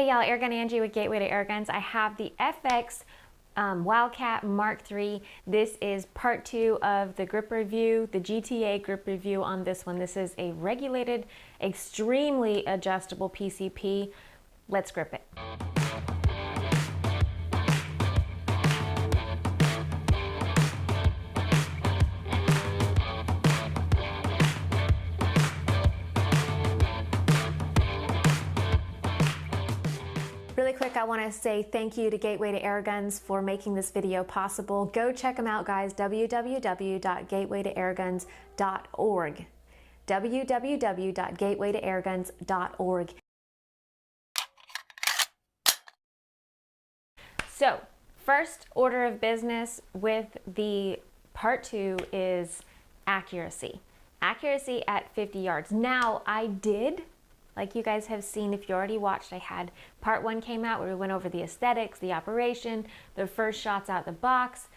Hey y'all, Airgun Angie with Gateway to Airguns. I have the FX Wildcat Mark III. This is part 2 of the grip review, the GTA grip review on this one. This is a regulated, extremely adjustable PCP. Let's grip it. Really quick, I want to say thank you to Gateway to Airguns for making this video possible. Go check them out, guys. www.gatewaytoairguns.org. www.gatewaytoairguns.org. So, first order of business with the part 2 is accuracy. Accuracy at 50 yards. Now, I did, like you guys have seen, if you already watched, I had part 1 came out where we went over the aesthetics, the operation, the first shots out the box,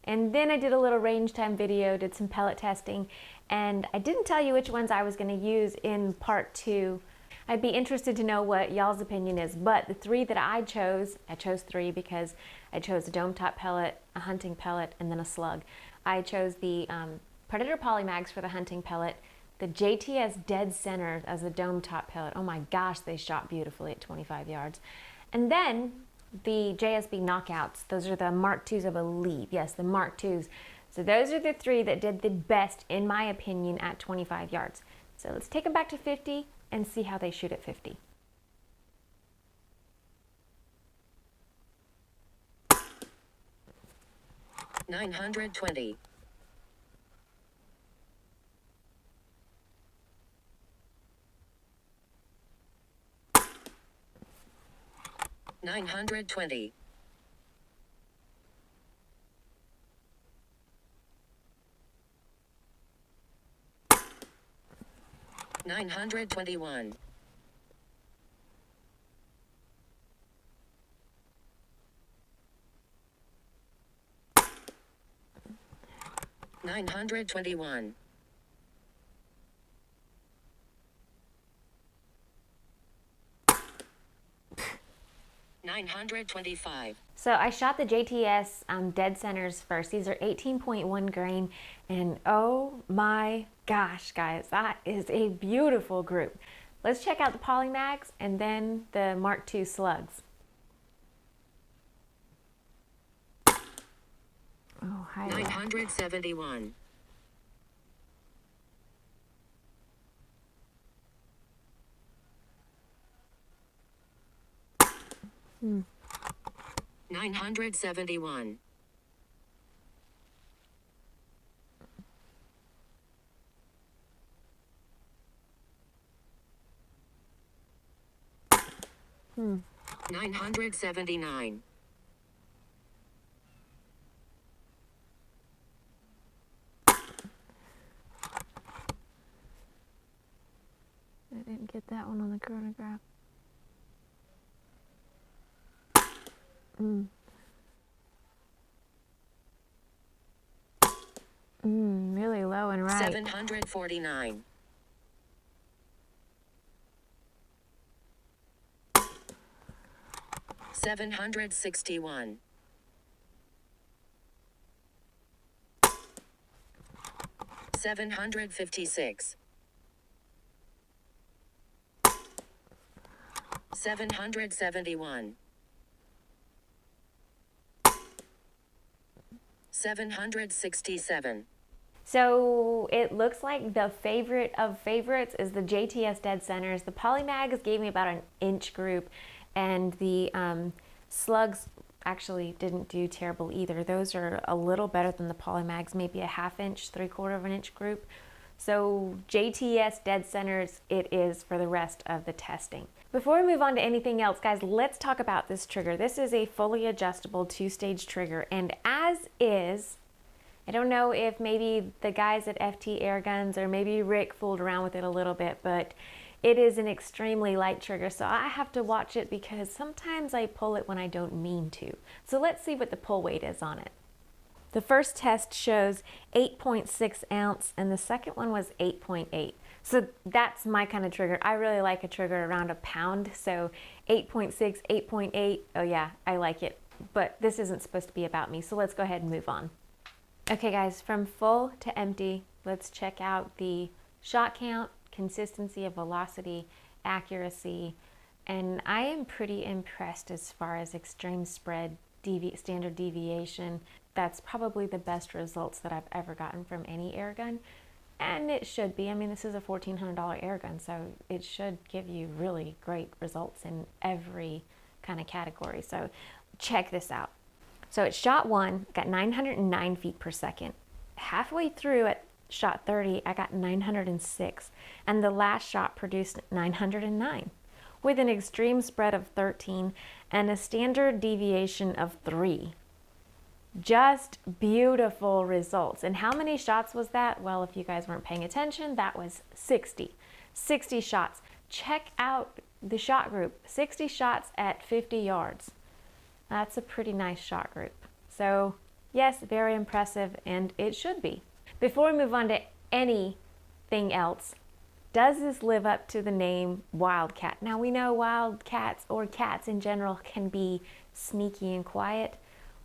and then I did a little range time video, did some pellet testing, and I didn't tell you which ones I was going to use in part 2. I'd be interested to know what y'all's opinion is, but the 3 that I chose 3 because I chose a dome top pellet, a hunting pellet, and then a slug. I chose the Predator Polymags for the hunting pellet, the JTS Dead Center as a dome top pellet. Oh my gosh, they shot beautifully at 25 yards. And then the JSB Knockouts. Those are the Mark IIs, I believe. Yes, the Mark IIs. So those are the 3 that did the best, in my opinion, at 25 yards. So let's take them back to 50 and see how they shoot at 50. $920. $920. $921. $921. $925. So I shot the JTS Dead Centers first. These are 18.1 grain, and oh my gosh, guys, that is a beautiful group. Let's check out the Polymags and then the Mark II slugs. Oh, hi. 971. Hmm. 971. Hmm. 979. I didn't get that one on the chronograph. Really low and right. 749. $761. 756. 771. 767. So it looks like the favorite of favorites is the JTS Dead Centers. The Polymags gave me about an inch group, and the slugs actually didn't do terrible either. Those are a little better than the Polymags, maybe a ½ inch, 3/4 of an inch group. So JTS Dead Centers it is for the rest of the testing. Before we move on to anything else, guys, let's talk about this trigger. This is a fully adjustable 2-stage trigger, and as is, I don't know if maybe the guys at FT Airguns or maybe Rick fooled around with it a little bit, but it is an extremely light trigger, so I have to watch it because sometimes I pull it when I don't mean to. So let's see what the pull weight is on it. The first test shows 8.6 ounce and the second one was 8.8. So that's my kind of trigger. I really like a trigger around a pound. So 8.6, 8.8. Oh yeah, I like it. But this isn't supposed to be about me. So let's go ahead and move on. Okay guys, from full to empty, let's check out the shot count, consistency of velocity, accuracy, and I am pretty impressed as far as extreme spread, standard deviation. That's probably the best results that I've ever gotten from any air gun. And it should be. I mean, this is a $1,400 air gun, so it should give you really great results in every kind of category. So check this out. So at shot 1, got 909 feet per second. Halfway through at shot 30, I got 906. And the last shot produced 909 with an extreme spread of 13 and a standard deviation of 3. Just beautiful results. And how many shots was that? Well, if you guys weren't paying attention, that was 60. 60 shots. Check out the shot group. 60 shots at 50 yards. That's a pretty nice shot group. So yes, very impressive, and it should be. Before we move on to anything else, does this live up to the name Wildcat? Now we know wildcats or cats in general can be sneaky and quiet,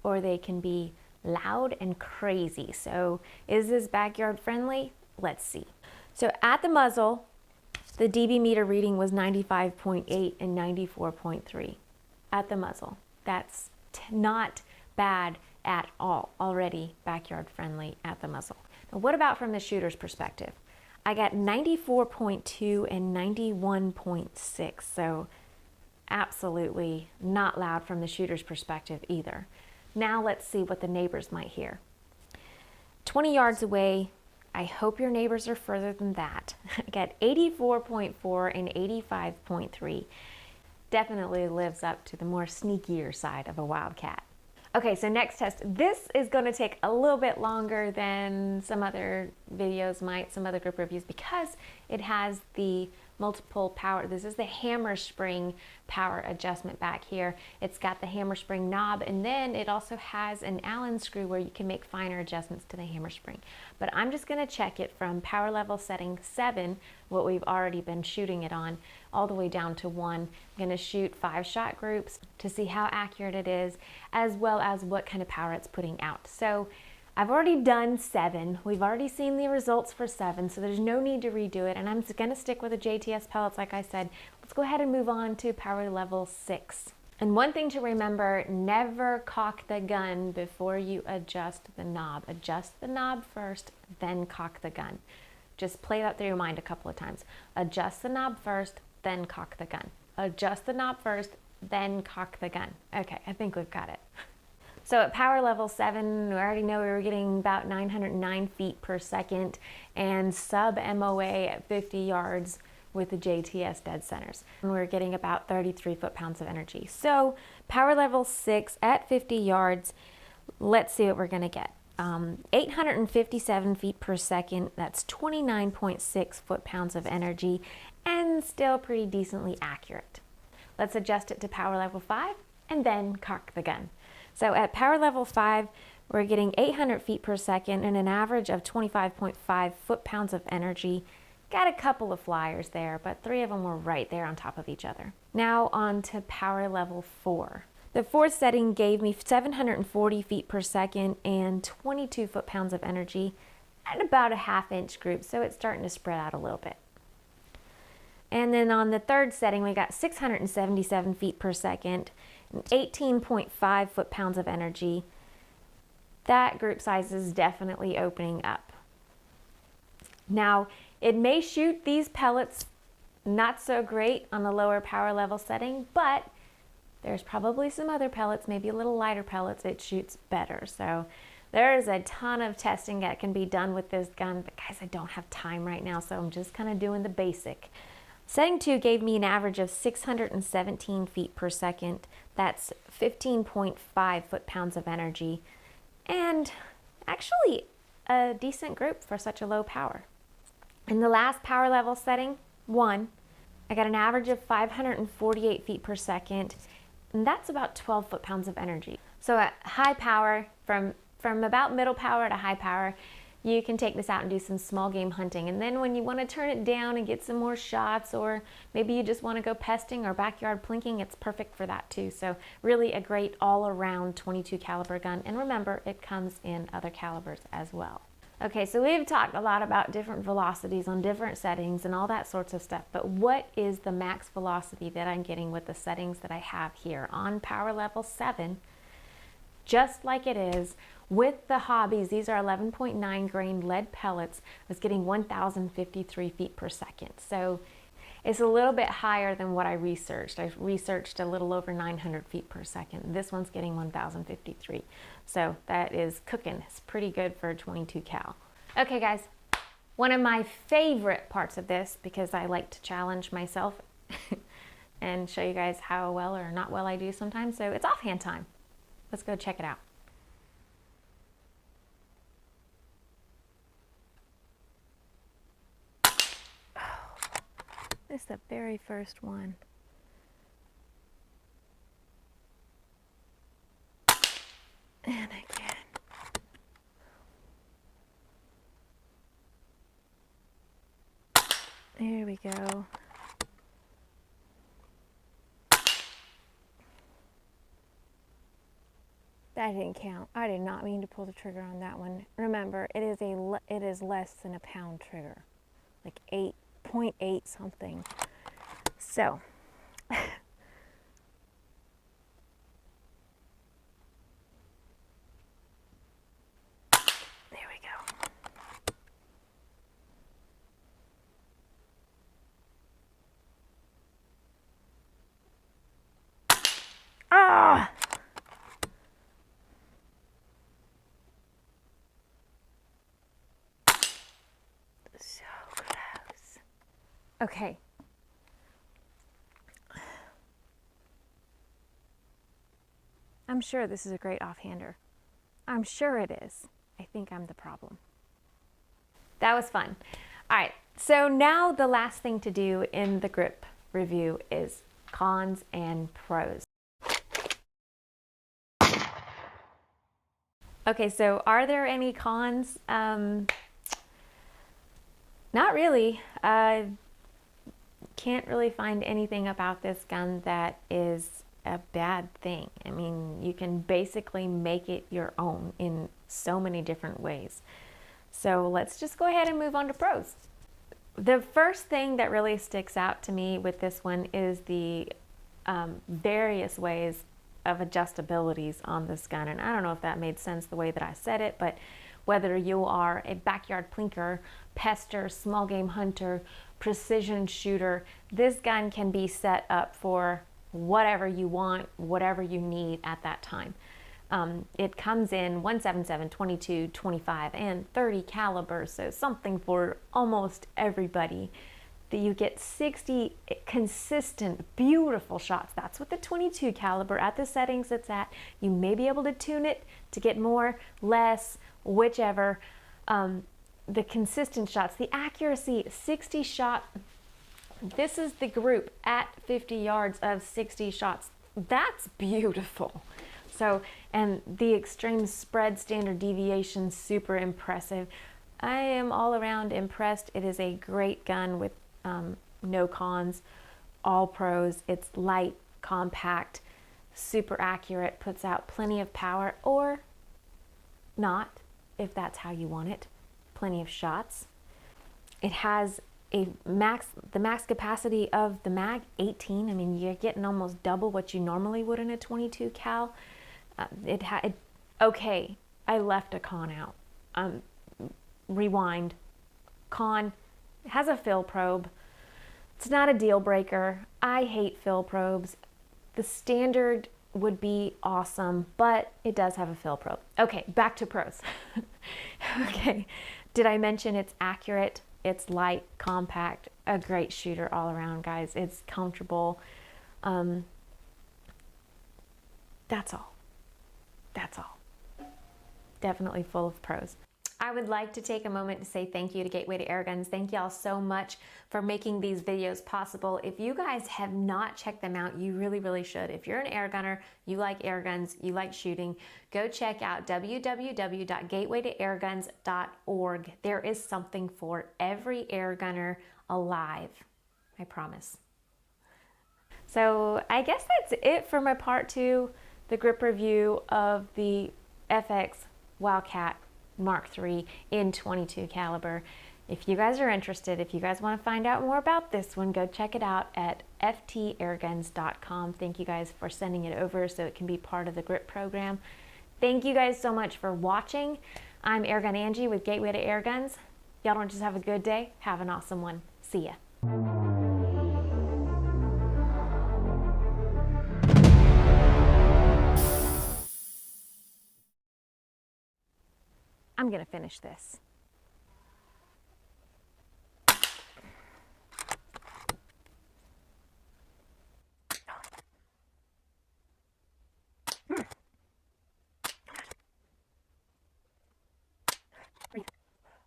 or they can be loud and crazy. So is this backyard friendly? Let's see. So at the muzzle, the dB meter reading was 95.8 and 94.3 at the muzzle. That's not bad at all. Already backyard friendly at the muzzle. Now what about from the shooter's perspective? I got 94.2 and 91.6. So absolutely not loud from the shooter's perspective either. Now let's see what the neighbors might hear. 20 yards away, I hope your neighbors are further than that. I got 84.4 and 85.3. Definitely lives up to the more sneakier side of a Wildcat. Okay, so next test. This is going to take a little bit longer than some other videos might, some other grip reviews, because it has the multiple power. This is the hammer spring power adjustment back here. It's got the hammer spring knob, and then it also has an Allen screw where you can make finer adjustments to the hammer spring. But I'm just going to check it from power level setting 7, what we've already been shooting it on, all the way down to 1. I'm going to shoot 5 shot groups to see how accurate it is, as well as what kind of power it's putting out. So I've already done 7. We've already seen the results for 7, so there's no need to redo it. And I'm going to stick with the JTS pellets, like I said. Let's go ahead and move on to power level 6. And one thing to remember, never cock the gun before you adjust the knob. Adjust the knob first, then cock the gun. Just play that through your mind a couple of times. Adjust the knob first, then cock the gun. Adjust the knob first, then cock the gun. Okay, I think we've got it. So at power level 7, we already know we were getting about 909 feet per second and sub MOA at 50 yards with the JTS dead centers. And we're getting about 33 foot-pounds of energy. So power level 6 at 50 yards, let's see what we're gonna get. 857 feet per second, that's 29.6 foot-pounds of energy, and still pretty decently accurate. Let's adjust it to power level 5 and then cock the gun. So at power level 5, we're getting 800 feet per second and an average of 25.5 foot-pounds of energy. Got a couple of flyers there, but 3 of them were right there on top of each other. Now on to power level 4. The 4th setting gave me 740 feet per second and 22 foot-pounds of energy and about a half-inch group, so it's starting to spread out a little bit. And then on the 3rd setting, we got 677 feet per second, 18.5 foot-pounds of energy. That group size is definitely opening up. Now, it may shoot these pellets not so great on the lower power level setting, but there's probably some other pellets, maybe a little lighter pellets, it shoots better. So there is a ton of testing that can be done with this gun, but guys, I don't have time right now, so I'm just kind of doing the basic. Setting 2 gave me an average of 617 feet per second. That's 15.5 foot-pounds of energy, and actually a decent group for such a low power. In the last power level setting, 1, I got an average of 548 feet per second, and that's about 12 foot-pounds of energy. So at high power, from about middle power to high power, you can take this out and do some small game hunting. And then when you want to turn it down and get some more shots, or maybe you just want to go pesting or backyard plinking, it's perfect for that too. So really a great all-around 22 caliber gun. And remember, it comes in other calibers as well. Okay, so we've talked a lot about different velocities on different settings and all that sorts of stuff, but what is the max velocity that I'm getting with the settings that I have here on power level 7? Just like it is with the hobbies, these are 11.9 grain lead pellets. I was getting 1,053 feet per second. So it's a little bit higher than what I researched. I researched a little over 900 feet per second. This one's getting 1,053. So that is cooking. It's pretty good for a 22 cal. Okay guys, one of my favorite parts of this, because I like to challenge myself and show you guys how well or not well I do sometimes. So it's offhand time. Let's go check it out. This is the very first one. And again. There we go. That didn't count. I did not mean to pull the trigger on that one. Remember, it is less than a pound trigger, like 8.8 something. So, there we go. Ah! So close. Okay. I'm sure this is a great offhander. I'm sure it is. I think I'm the problem. That was fun. All right, so now the last thing to do in the GRiP review is cons and pros. Okay, so are there any cons? Not really. Can't really find anything about this gun that is a bad thing. I mean, you can basically make it your own in so many different ways. So let's just go ahead and move on to pros. The first thing that really sticks out to me with this one is the various ways of adjustabilities on this gun. And I don't know if that made sense the way that I said it, but whether you are a backyard plinker, pester, small game hunter, precision shooter, this gun can be set up for whatever you want, whatever you need at that time. It comes in 177, 22, 25, and 30 calibers, so something for almost everybody. That you get 60 consistent, beautiful shots. That's what the 22 caliber at the settings it's at. You may be able to tune it to get more, less, whichever. The consistent shots, the accuracy, 60 shot. This is the group at 50 yards of 60 shots. That's beautiful. So, and the extreme spread standard deviation, super impressive. I am all around impressed. It is a great gun with no cons, all pros. It's light, compact, super accurate, puts out plenty of power, or not, if that's how you want it. Plenty of shots. It has the max capacity of the mag, 18. I mean, you're getting almost double what you normally would in a 22 cal. Okay, I left a con out. Rewind. Con, it has a fill probe. It's not a deal breaker. I hate fill probes. The standard would be awesome, but it does have a fill probe. Okay, back to pros. Okay, did I mention it's accurate? It's light, compact, a great shooter all around, guys. It's comfortable. That's all. That's all. Definitely full of pros. I would like to take a moment to say thank you to Gateway to Airguns. Thank y'all so much for making these videos possible. If you guys have not checked them out, you really, really should. If you're an air gunner, you like air guns, you like shooting, go check out www.gatewaytoairguns.org. There is something for every air gunner alive, I promise. So I guess that's it for my part 2, the grip review of the FX Wildcat Mark III in 22 caliber. If you guys are interested, if you guys want to find out more about this one, go check it out at ftairguns.com. Thank you guys for sending it over so it can be part of the GRiP program. Thank you guys so much for watching. I'm Airgun Angie with Gateway to Airguns. Y'all don't just have a good day, have an awesome one. See ya. I'm gonna finish this.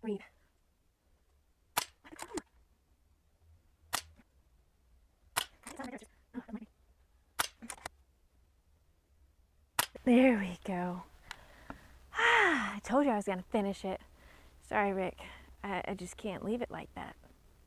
Breathe. There we go. I told you I was gonna finish it. Sorry, Rick. I just can't leave it like that.